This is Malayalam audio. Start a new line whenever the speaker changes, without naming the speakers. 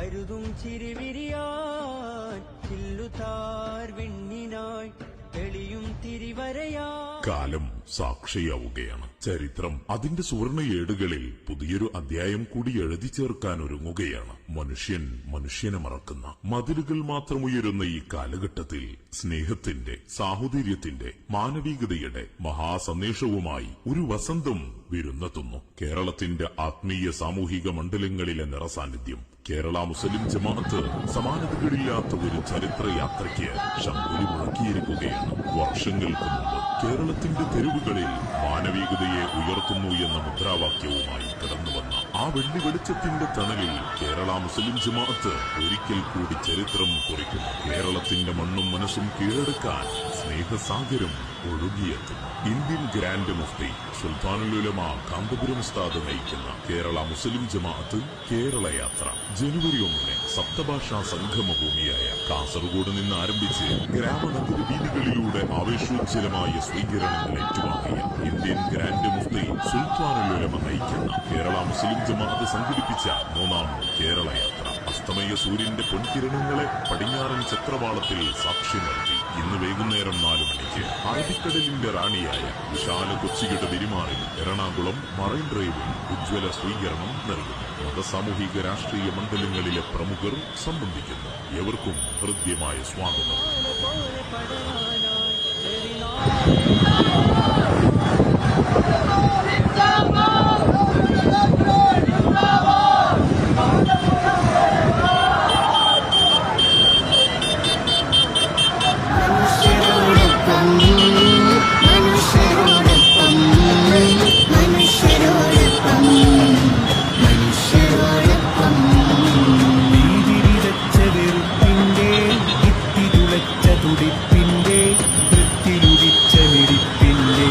കരുതും ചിരിവിരിയാൻ ചില്ലുതാർ വിണ്ണിനായി തെളിയും തിരിവരയാ.
കാലം സാക്ഷിയാവുകയാണ്. ചരിത്രം അതിന്റെ സുവർണ ഏടുകളിൽ പുതിയൊരു അധ്യായം കൂടി എഴുതി ചേർക്കാൻ ഒരുങ്ങുകയാണ്. മനുഷ്യനെ മറക്കുന്ന മതിലുകൾ മാത്രമുയരുന്ന ഈ കാലഘട്ടത്തിൽ സ്നേഹത്തിന്റെ, സാഹോദര്യത്തിന്റെ, മാനവികതയുടെ മഹാസന്ദേശവുമായി ഒരു വസന്തം വിരുന്നെത്തുന്നു. കേരളത്തിന്റെ ആത്മീയ സാമൂഹിക മണ്ഡലങ്ങളിലെ നിറസാന്നിധ്യം കേരള മുസ്ലിം ജമാഅത്ത് സമാനതകളില്ലാത്ത ഒരു ചരിത്രയാത്രയ്ക്ക് ശങ്കുലി മുഴക്കിയിരിക്കുകയാണ്. വർഷങ്ങൾക്ക് മുമ്പ് കേരളത്തിന്റെ തെരുവുകളിൽ മാനവികതയെ ഉയർത്തുന്നു എന്ന മുദ്രാവാക്യവുമായി കടന്നുവന്ന ആ വെള്ളി വെളിച്ചത്തിന്റെ തണലിൽ കേരള മുസ്ലിം ജമാഅത്ത് ഒരിക്കൽ കൂടി ചരിത്രം കുറിക്കുന്നു. കേരളത്തിന്റെ മണ്ണും മനസ്സും കീഴടക്കാൻ സ്നേഹസാഗരം ഒഴുകിയെത്തുന്നു. ഇന്ത്യൻ ഗ്രാൻഡ് മുഫ്തി സുൽത്താനുൽ ഉലമ കാന്തപുരം ഉസ്താദ് നയിക്കുന്ന കേരള മുസ്ലിം ജമാഅത്ത് കേരള യാത്ര ജനുവരി 1 സപ്തഭാഷാ സംഗമഭൂമിയായ കാസർഗോഡ് നിന്ന് ആരംഭിച്ച് ഗ്രാമനഗര വീതികളിലൂടെ ആവേശോജ്ജലമായ സ്വീകരണങ്ങൾ ഏറ്റുവാങ്ങിയ ഇന്ത്യൻ ഗ്രാൻഡ് മുഫ്തി സുൽത്താനുൽ ഉലമ നയിക്കുന്ന കേരള മുസ്ലിം ജമാഅത്ത് സംഘടിപ്പിച്ച 3ാം കേരള യാത്ര അസ്തമയ സൂര്യന്റെ പൊൻകിരണങ്ങളെ പടിഞ്ഞാറൻ ചക്രവാളത്തിൽ സാക്ഷി നിർത്തി ഇന്ന് വൈകുന്നേരം 4 മണിക്ക് അറബിക്കടലിന്റെ റാണിയായ വിശാല കൊച്ചിയുടെ പെരുമാറിൽ എറണാകുളം മറൈൻ ഡ്രൈവിൽ ഉജ്ജ്വല സ്വീകരണം നൽകുന്നു. മതസാമൂഹിക രാഷ്ട്രീയ മണ്ഡലങ്ങളിലെ പ്രമുഖർ സംബന്ധിക്കുന്നു. ഏവർക്കും ഹൃദ്യമായ സ്വാഗതം.
തുടിപ്പിന്റെ വൃത്തിലുടിച്ച മിടിപ്പിന്റെ